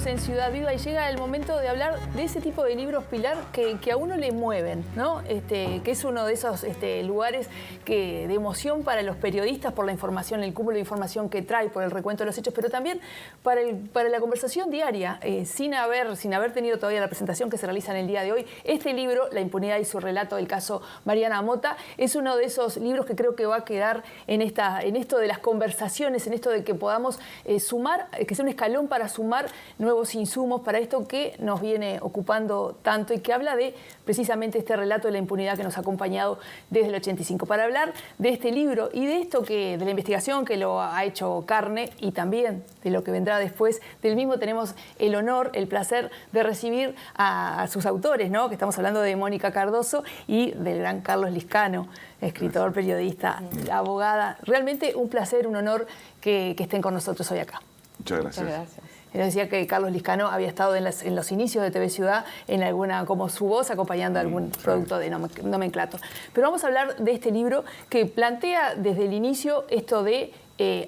Seguimos en Ciudad Viva y llega el momento de hablar de ese tipo de libros, Pilar, que a uno le mueven, ¿no? Que es uno de esos lugares de emoción para los periodistas por la información, el cúmulo de información que trae, por el recuento de los hechos, pero también para la conversación diaria, sin haber tenido todavía la presentación que se realiza en el día de hoy. Este libro, La impunidad y su relato del caso Mariana Mota, es uno de esos libros que creo que va a quedar en esto de las conversaciones, en esto de que podamos sumar, que sea un escalón para sumar nuevos insumos para esto que nos viene ocupando tanto y que habla de precisamente este relato de la impunidad que nos ha acompañado desde el 85. Para hablar de este libro y de esto de la investigación que lo ha hecho carne y también de lo que vendrá después del mismo, tenemos el honor, el placer de recibir a sus autores, ¿no? Que estamos hablando de Mónica Cardoso y del gran Carlos Lizcano, escritor, periodista, abogada. Realmente un placer, un honor que estén con nosotros hoy acá. Muchas gracias. Muchas gracias. Yo decía que Carlos Lizcano había estado en los inicios de TV Ciudad, en alguna, como su voz, acompañando algún producto de nomenclato. Pero vamos a hablar de este libro que plantea desde el inicio esto de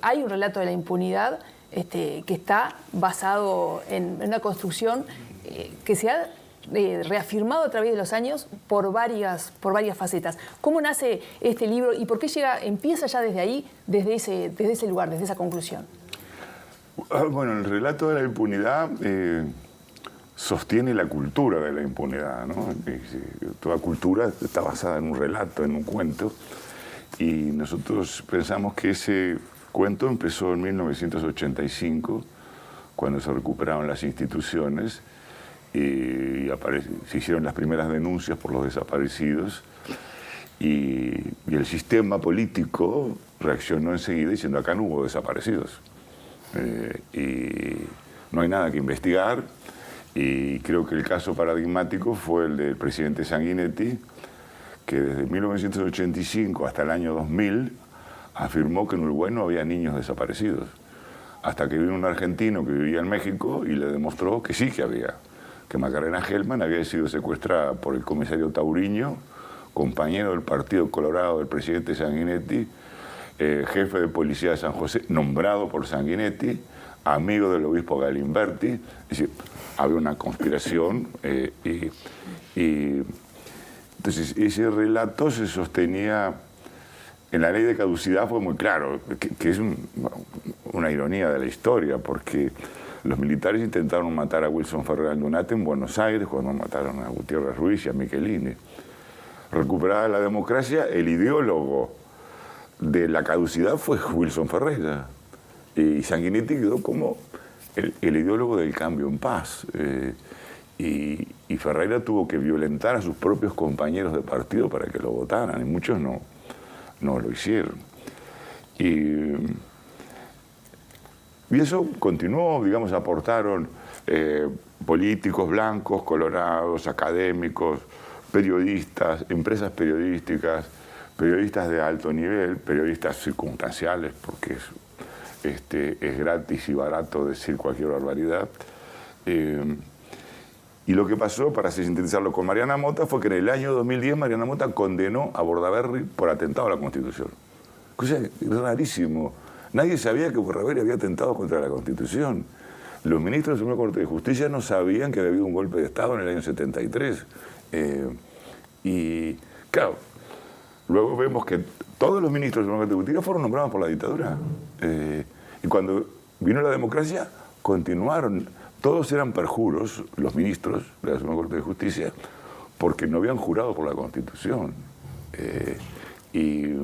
hay un relato de la impunidad que está basado en una construcción que se ha reafirmado a través de los años por varias facetas. ¿Cómo nace este libro y por qué empieza ya desde ahí, desde ese lugar, desde esa conclusión? Bueno, el relato de la impunidad sostiene la cultura de la impunidad, ¿no? Toda cultura está basada en un relato, en un cuento, y nosotros pensamos que ese cuento empezó en 1985, cuando se recuperaron las instituciones y se hicieron las primeras denuncias por los desaparecidos, y el sistema político reaccionó enseguida diciendo: acá no hubo desaparecidos. Y no hay nada que investigar, y creo que el caso paradigmático fue el del presidente Sanguinetti, que desde 1985 hasta el año 2000 afirmó que en Uruguay no había niños desaparecidos, hasta que vino un argentino que vivía en México y le demostró que sí que había, que Macarena Gelman había sido secuestrada por el comisario Tauriño, compañero del Partido Colorado del presidente Sanguinetti, jefe de policía de San José, nombrado por Sanguinetti, amigo del obispo Galimberti. Es decir, había una conspiración entonces ese relato se sostenía en la ley de caducidad. Fue muy claro, que es una ironía de la historia, porque los militares intentaron matar a Wilson Ferrer Aldunate en Buenos Aires cuando mataron a Gutiérrez Ruiz y a Michelini. Recuperada la democracia, el ideólogo de la caducidad fue Wilson Ferreira, y Sanguinetti quedó como el ideólogo del cambio en paz, y Ferreira tuvo que violentar a sus propios compañeros de partido para que lo votaran, y muchos no lo hicieron. Y eso continuó, digamos, aportaron políticos blancos, colorados, académicos, periodistas, empresas periodísticas, periodistas de alto nivel, periodistas circunstanciales, porque es gratis y barato decir cualquier barbaridad. Y lo que pasó, para sintetizarlo con Mariana Mota, fue que en el año 2010 Mariana Mota condenó a Bordaberry por atentado a la Constitución. Cosa rarísimo. Nadie sabía que Bordaberry había atentado contra la Constitución. Los ministros de la Suprema Corte de Justicia no sabían que había habido un golpe de Estado en el año 73. Y claro, luego vemos que todos los ministros de la Suprema Corte de Justicia fueron nombrados por la dictadura. Y cuando vino la democracia, continuaron. Todos eran perjuros, los ministros de la Suprema Corte de Justicia, porque no habían jurado por la Constitución. Y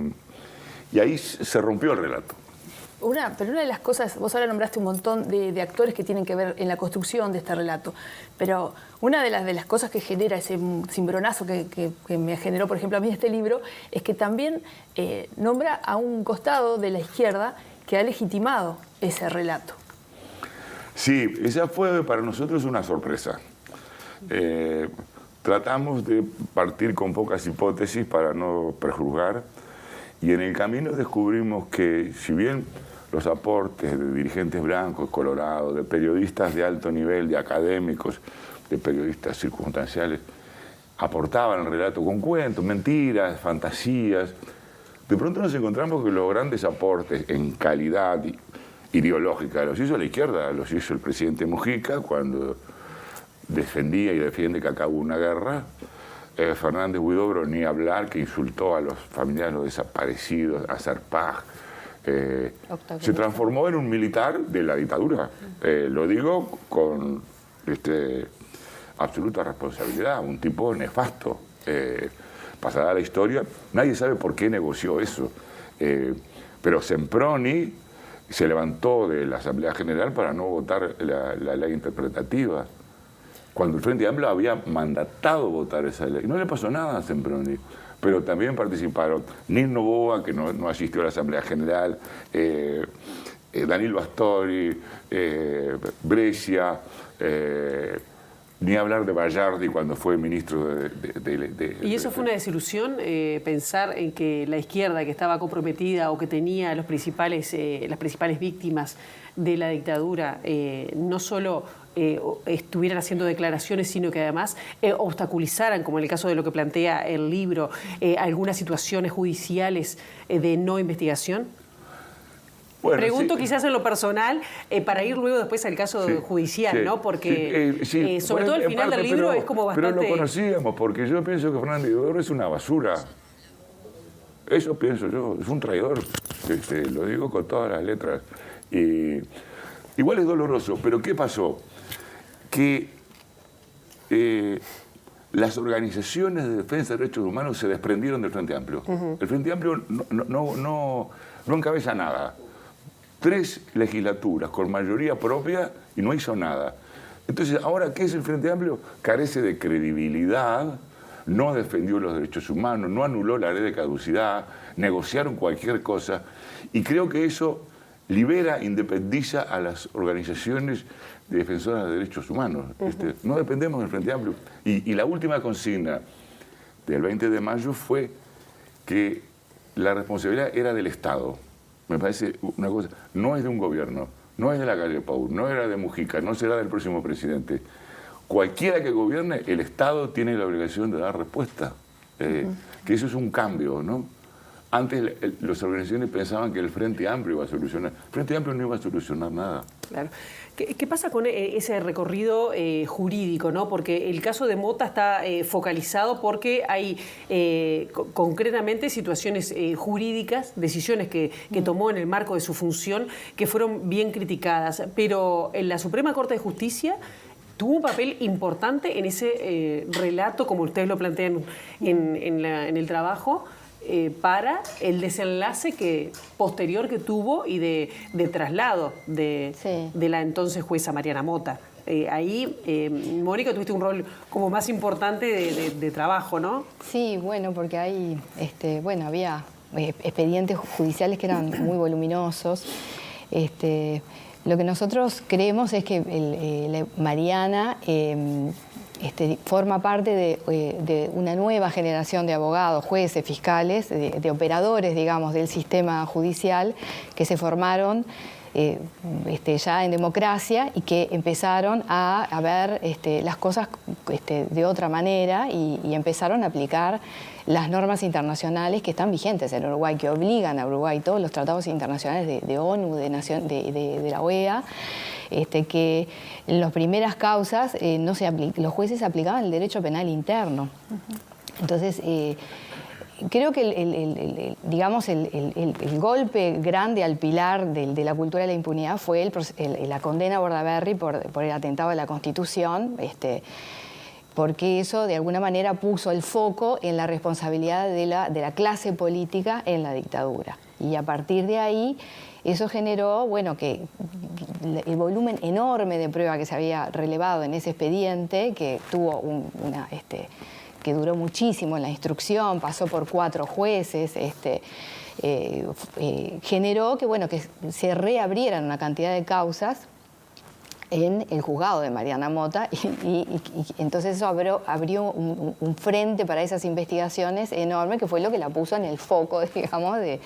ahí se rompió el relato. Pero una de las cosas, vos ahora nombraste un montón de actores que tienen que ver en la construcción de este relato, pero una de las cosas que genera ese cimbronazo que me generó, por ejemplo, a mí este libro, es que también nombra a un costado de la izquierda que ha legitimado ese relato. Sí, esa fue para nosotros una sorpresa. Tratamos de partir con pocas hipótesis para no prejuzgar, y en el camino descubrimos que, si bien los aportes de dirigentes blancos, colorados, de periodistas de alto nivel, de académicos, de periodistas circunstanciales, aportaban el relato con cuentos, mentiras, fantasías, de pronto nos encontramos que los grandes aportes en calidad ideológica, los hizo la izquierda, los hizo el presidente Mujica cuando defendía y defiende que acá hubo una guerra. Fernández Huidobro, ni hablar, que insultó a los familiares de los desaparecidos, a Serpaj. Se transformó en un militar de la dictadura. Lo digo con absoluta responsabilidad, un tipo nefasto. Pasará a la historia, nadie sabe por qué negoció eso. Pero Semproni se levantó de la Asamblea General para no votar la ley interpretativa, cuando el Frente Amplio había mandatado votar esa ley. No le pasó nada a Semproni, pero también participaron Nil Noboa, que no asistió a la Asamblea General, Daniel Bastori, Brescia, ni hablar de Bayardi cuando fue ministro ¿Y eso fue una desilusión, pensar en que la izquierda, que estaba comprometida o que tenía las principales víctimas de la dictadura, no solo estuvieran haciendo declaraciones, sino que además obstaculizaran, como en el caso de lo que plantea el libro, algunas situaciones judiciales de no investigación? Bueno, pregunto sí, quizás en lo personal, para ir luego después al caso judicial, ¿no? Porque sobre todo el final del libro es como bastante... Pero lo conocíamos, porque yo pienso que Fernández Huidobro es una basura. Eso pienso yo, es un traidor. Lo digo con todas las letras. Igual es doloroso, pero ¿qué pasó? Que las organizaciones de defensa de derechos humanos se desprendieron del Frente Amplio. El Frente Amplio no encabeza nada. 3 legislaturas con mayoría propia y no hizo nada. Entonces, ¿ahora qué es el Frente Amplio? Carece de credibilidad, no defendió los derechos humanos, no anuló la ley de caducidad, negociaron cualquier cosa, y creo que eso libera, independiza a las organizaciones defensoras de derechos humanos. No dependemos del Frente Amplio. Y la última consigna del 20 de mayo fue que la responsabilidad era del Estado. Me parece una cosa, no es de un gobierno, no es de la calle Pau, no era de Mujica, no será del próximo presidente. Cualquiera que gobierne, el Estado tiene la obligación de dar respuesta. Que eso es un cambio, ¿no? Antes las organizaciones pensaban que el Frente Amplio iba a solucionar. El Frente Amplio no iba a solucionar nada. Claro. ¿Qué pasa con ese recorrido jurídico, ¿no? Porque el caso de Mota está focalizado porque hay concretamente situaciones jurídicas, decisiones que tomó en el marco de su función, que fueron bien criticadas. Pero en la Suprema Corte de Justicia tuvo un papel importante en ese relato, como ustedes lo plantean en el trabajo, para el desenlace posterior que tuvo y de traslado de la entonces jueza Mariana Mota. Ahí, Mónica, tuviste un rol como más importante de trabajo, ¿no? Sí, bueno, porque hay, había expedientes judiciales que eran muy voluminosos. Lo que nosotros creemos es que Mariana forma parte de una nueva generación de abogados, jueces, fiscales, de operadores, digamos, del sistema judicial que se formaron ya en democracia y que empezaron a ver las cosas de otra manera y empezaron a aplicar las normas internacionales que están vigentes en Uruguay, que obligan a Uruguay, todos los tratados internacionales de ONU, de la OEA, que en las primeras causas los jueces aplicaban el derecho penal interno. Entonces, creo que el golpe grande al pilar de la cultura de la impunidad fue la condena a Bordaberry por el atentado a la Constitución, porque eso de alguna manera puso el foco en la responsabilidad de la clase política en la dictadura. Y a partir de ahí, eso generó, que el volumen enorme de prueba que se había relevado en ese expediente, que tuvo que duró muchísimo en la instrucción, pasó por 4 jueces, generó que se reabrieran una cantidad de causas en el juzgado de Mariana Mota y entonces eso abrió un frente para esas investigaciones enorme que fue lo que la puso en el foco, digamos, de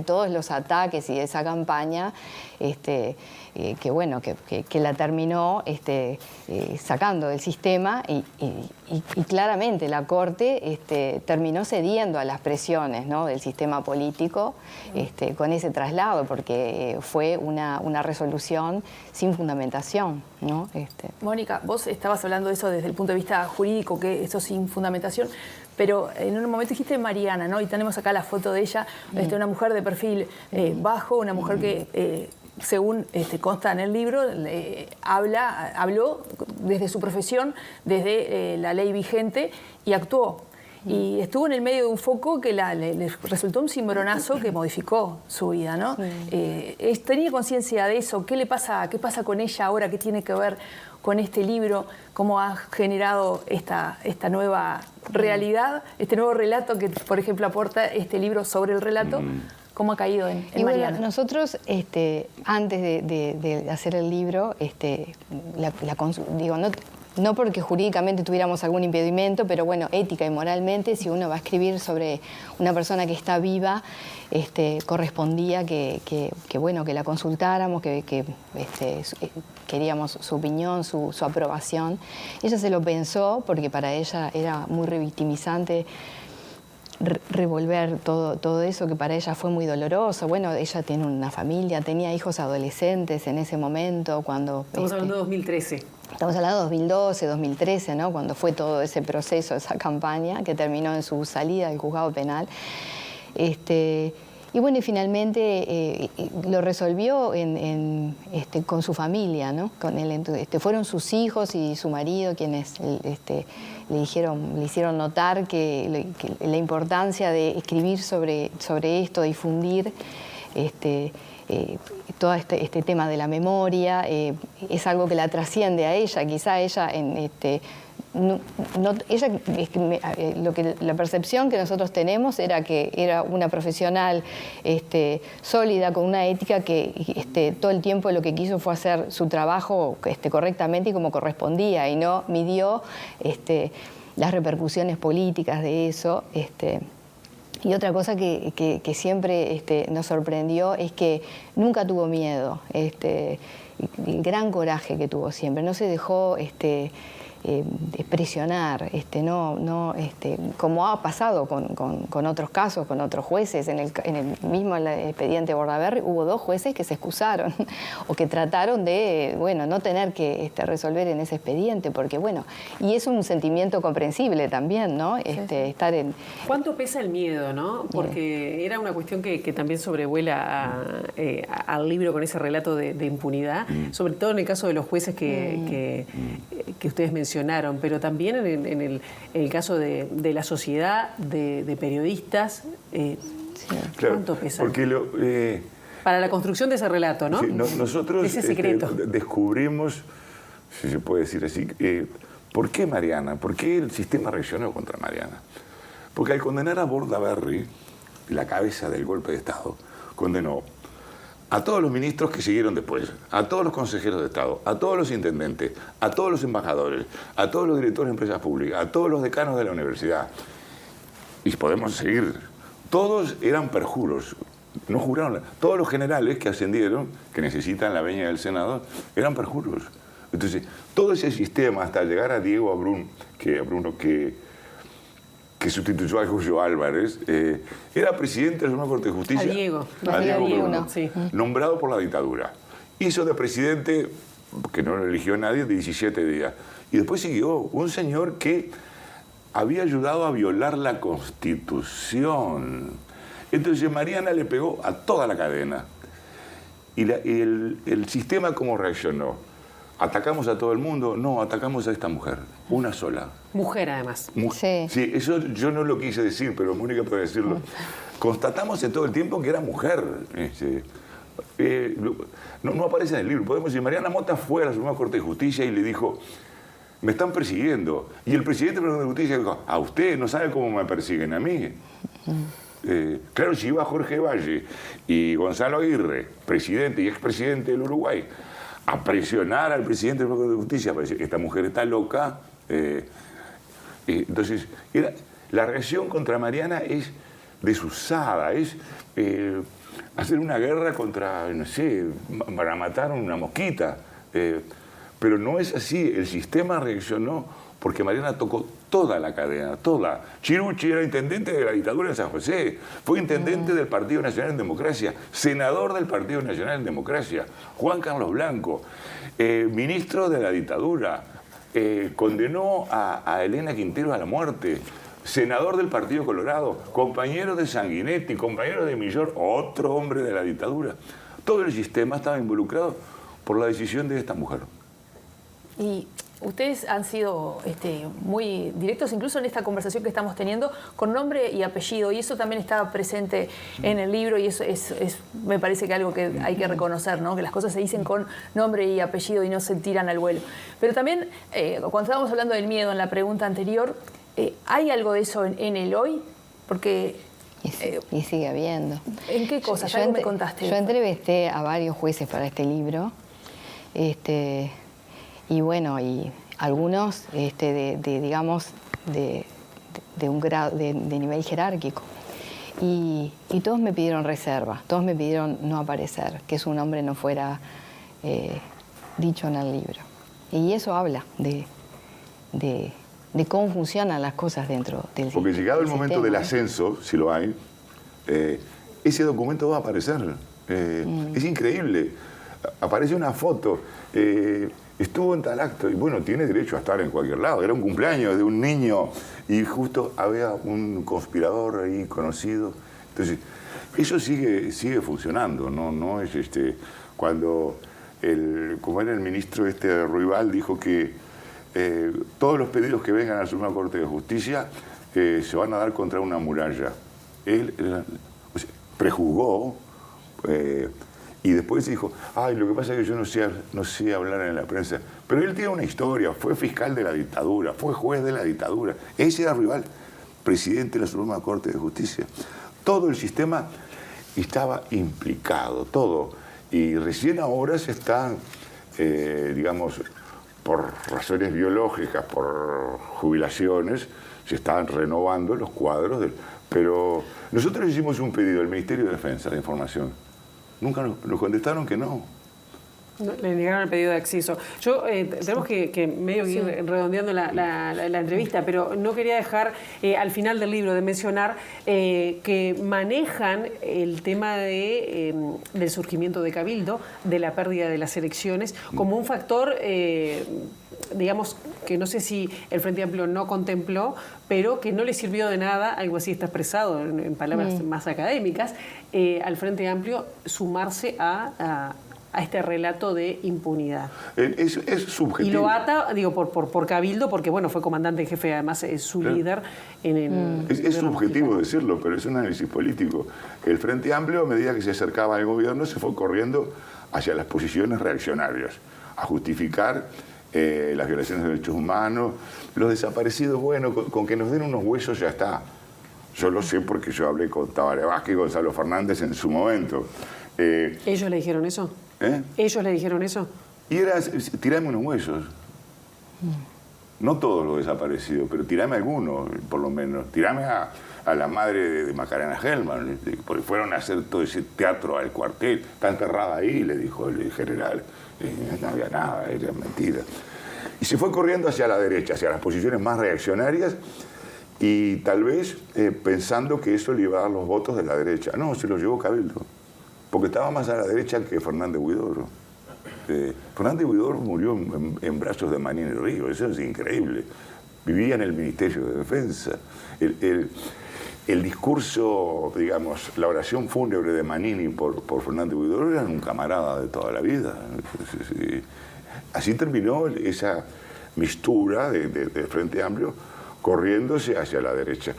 todos los ataques y de esa campaña que bueno, que la terminó sacando del sistema y claramente la Corte terminó cediendo a las presiones, ¿no?, del sistema político con ese traslado, porque fue una resolución sin fundamentación, ¿no? Mónica, vos estabas hablando de eso desde el punto de vista jurídico, que eso sin fundamentación, pero en un momento dijiste Mariana, ¿no? Y tenemos acá la foto de ella, una mujer de perfil bajo, una mujer que según consta en el libro, habló desde su profesión, desde la ley vigente y actuó. Y estuvo en el medio de un foco que le resultó un cimbronazo que modificó su vida, ¿no? ¿Tenía conciencia de eso? ¿Qué pasa con ella ahora? ¿Qué tiene que ver con este libro? ¿Cómo ha generado esta nueva realidad, este nuevo relato que, por ejemplo, aporta este libro sobre el relato? ¿Cómo ha caído en Mariana? Bueno, nosotros, antes de hacer el libro, no porque jurídicamente tuviéramos algún impedimento, pero bueno, ética y moralmente, si uno va a escribir sobre una persona que está viva, correspondía que la consultáramos, que queríamos su opinión, su aprobación. Ella se lo pensó porque para ella era muy revictimizante revolver todo eso, que para ella fue muy doloroso. Bueno, ella tiene una familia, tenía hijos adolescentes en ese momento, cuando... Estamos hablando de 2013. Estamos hablando de 2012, 2013, ¿no?, cuando fue todo ese proceso, esa campaña, que terminó en su salida del juzgado penal. Y bueno, y finalmente lo resolvió con su familia, ¿no? Fueron sus hijos y su marido quienes le hicieron notar que la importancia de escribir sobre esto, difundir todo este tema de la memoria, es algo que la trasciende a ella. Quizá ella la percepción que nosotros tenemos era que era una profesional sólida, con una ética que todo el tiempo lo que quiso fue hacer su trabajo correctamente y como correspondía, y no midió las repercusiones políticas de eso. Y otra cosa que siempre nos sorprendió es que nunca tuvo miedo, el gran coraje que tuvo siempre, no se dejó presionar, como ha pasado con otros casos, con otros jueces. En el mismo expediente Bordaberry hubo 2 jueces que se excusaron o que trataron de, no tener que resolver en ese expediente, porque y es un sentimiento comprensible también, ¿no? Estar en... ¿Cuánto pesa el miedo, no? Porque era una cuestión que también sobrevuela al libro con ese relato de impunidad, sobre todo en el caso de los jueces que ustedes mencionaron, pero también en el caso de la sociedad, de periodistas. Claro, ¿cuánto pesa? Porque para la construcción de ese relato, ¿no? Sí, nosotros ese secreto. Descubrimos, si se puede decir así, ¿por qué Mariana? ¿Por qué el sistema reaccionó contra Mariana? Porque al condenar a Bordaberry, la cabeza del golpe de Estado, condenó a todos los ministros que siguieron después, a todos los consejeros de Estado, a todos los intendentes, a todos los embajadores, a todos los directores de empresas públicas, a todos los decanos de la universidad. Y podemos seguir. Todos eran perjuros. No juraron. Todos los generales que ascendieron, que necesitan la veña del Senado, eran perjuros. Entonces, todo ese sistema, hasta llegar a Diego Abrun, que sustituyó a Julio Álvarez, era presidente de la Suprema Corte de Justicia. A Diego Bruno, sí. Nombrado por la dictadura. Hizo de presidente, que no lo eligió nadie, de 17 días. Y después siguió un señor que había ayudado a violar la Constitución. Entonces Mariana le pegó a toda la cadena. Y el sistema, ¿cómo reaccionó? ¿Atacamos a todo el mundo? No, atacamos a esta mujer, una sola. Mujer, además. Sí, eso yo no lo quise decir, pero Mónica puede decirlo. Constatamos en todo el tiempo que era mujer. No aparece en el libro. Podemos decir, Mariana Mota fue a la Suprema Corte de Justicia y le dijo, me están persiguiendo. Y el presidente de la Corte de Justicia dijo, a usted no sabe cómo me persiguen a mí. Claro, si iba Jorge Valle y Gonzalo Aguirre, presidente y expresidente del Uruguay, a presionar al presidente del Banco de Justicia para decir que esta mujer está loca. Entonces, la reacción contra Mariana es desusada, es hacer una guerra contra, no sé, para matar a una mosquita. Pero no es así, el sistema reaccionó porque Mariana tocó toda la cadena, toda. Chirucci era intendente de la dictadura en San José, fue intendente del Partido Nacional en Democracia, senador del Partido Nacional en Democracia, Juan Carlos Blanco, ministro de la dictadura, condenó a Elena Quintero a la muerte, senador del Partido Colorado, compañero de Sanguinetti, compañero de Millor, otro hombre de la dictadura. Todo el sistema estaba involucrado por la decisión de esta mujer. Y ustedes han sido muy directos, incluso en esta conversación que estamos teniendo, con nombre y apellido, y eso también está presente en el libro, y eso me parece que algo que hay que reconocer, ¿no? Que las cosas se dicen con nombre y apellido y no se tiran al vuelo. Pero también, cuando estábamos hablando del miedo en la pregunta anterior, ¿hay algo de eso en el hoy? Porque... Y sigue habiendo. ¿En qué cosas? Algo me contaste. Yo entrevisté a varios jueces para este libro, y bueno, y algunos digamos, de un grado, de nivel jerárquico. Y todos me pidieron reserva, todos me pidieron no aparecer, que su nombre no fuera dicho en el libro. Y eso habla de cómo funcionan las cosas dentro del sistema. Porque llegado el momento del ascenso, si lo hay, ese documento va a aparecer. Es increíble. Aparece una foto. Estuvo en tal acto y bueno, tiene derecho a estar en cualquier lado. Era un cumpleaños de un niño y justo había un conspirador ahí conocido. Entonces, eso sigue funcionando, no es cuando como era el ministro Ruibal dijo que todos los pedidos que vengan a la Suprema Corte de Justicia se van a dar contra una muralla. Él prejuzgó y después dijo, ay, lo que pasa es que yo no sé hablar en la prensa. Pero él tiene una historia, fue fiscal de la dictadura, fue juez de la dictadura. Ese era Ruibal, presidente de la Suprema Corte de Justicia. Todo el sistema estaba implicado, todo. Y recién ahora se está, digamos, por razones biológicas, por jubilaciones, se están renovando los cuadros. Pero nosotros hicimos un pedido al Ministerio de Defensa de Información. Nunca nos contestaron que no. Le negaron el pedido de acceso. Tenemos que medio ir redondeando la entrevista, pero no quería dejar al final del libro de mencionar que manejan el tema del surgimiento de Cabildo, de la pérdida de las elecciones, como un factor, digamos, que no sé si el Frente Amplio no contempló, pero que no le sirvió de nada, algo así está expresado en palabras más académicas, al Frente Amplio sumarse a este relato de impunidad. Es subjetivo. Y lo ata, digo, por Cabildo, porque bueno, fue comandante en jefe, además es su líder en el... Es subjetivo decirlo, pero es un análisis político. El Frente Amplio, a medida que se acercaba al gobierno, se fue corriendo hacia las posiciones reaccionarias, a justificar las violaciones de derechos humanos, los desaparecidos, bueno, con que nos den unos huesos ya está. Yo lo sé porque yo hablé con Tabaré Vázquez y Gonzalo Fernández en su momento. ¿Ellos le dijeron eso? ¿Ellos le dijeron eso? Y era, tirame unos huesos. No todos los desaparecidos, pero tirame algunos, por lo menos. Tirame a la madre de Macarena Gelman, porque fueron a hacer todo ese teatro al cuartel. Está enterrada ahí, le dijo el general. No había nada, era mentira. Y se fue corriendo hacia la derecha, hacia las posiciones más reaccionarias, y tal vez pensando que eso le iba a dar los votos de la derecha. No, se los llevó Cabildo, porque estaba más a la derecha que Fernández Huidobro. Fernández Huidobro murió en brazos de Manini Río, eso es increíble. Vivía en el Ministerio de Defensa. El discurso, digamos, la oración fúnebre de Manini por Fernández Huidobro era un camarada de toda la vida. Así terminó esa mistura de Frente Amplio corriéndose hacia la derecha.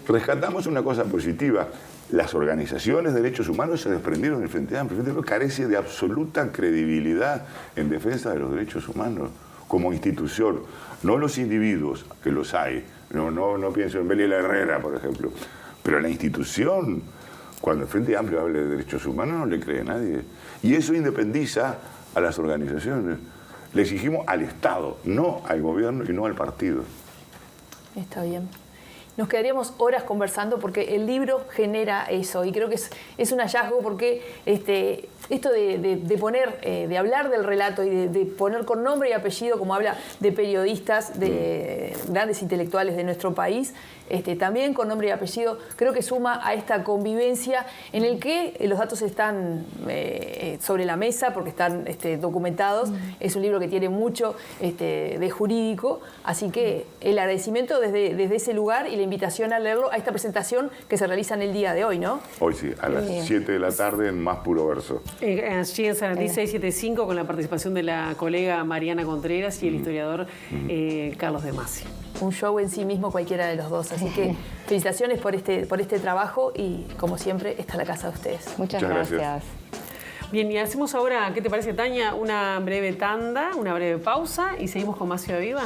Rescatamos una cosa positiva. Las organizaciones de derechos humanos se desprendieron del Frente Amplio. El Frente Amplio carece de absoluta credibilidad en defensa de los derechos humanos como institución. No los individuos, que los hay. No pienso en Beliela Herrera, por ejemplo. Pero la institución, cuando el Frente Amplio habla de derechos humanos, no le cree a nadie. Y eso independiza a las organizaciones. Le exigimos al Estado, no al gobierno y no al partido. Está bien. Nos quedaríamos horas conversando porque el libro genera eso y creo que es un hallazgo porque esto de poner, de hablar del relato y de poner con nombre y apellido, como habla de periodistas, de grandes intelectuales de nuestro país, también con nombre y apellido, creo que suma a esta convivencia en el que los datos están sobre la mesa porque están documentados. Es un libro que tiene mucho de jurídico, así que el agradecimiento desde ese lugar y la invitación a leerlo a esta presentación que se realiza en el día de hoy, ¿no? Hoy sí, a las 7 de la tarde en Más Puro Verso. Allí en Sarandí 675 con la participación de la colega Mariana Contreras y el historiador Carlos de Masi. Un show en sí mismo cualquiera de los dos. Así que felicitaciones por este trabajo y, como siempre, está la casa de ustedes. Muchas gracias. gracias. Bien, y hacemos ahora, ¿qué te parece, Tania? Una breve tanda, una breve pausa y seguimos con más Ciudad Viva.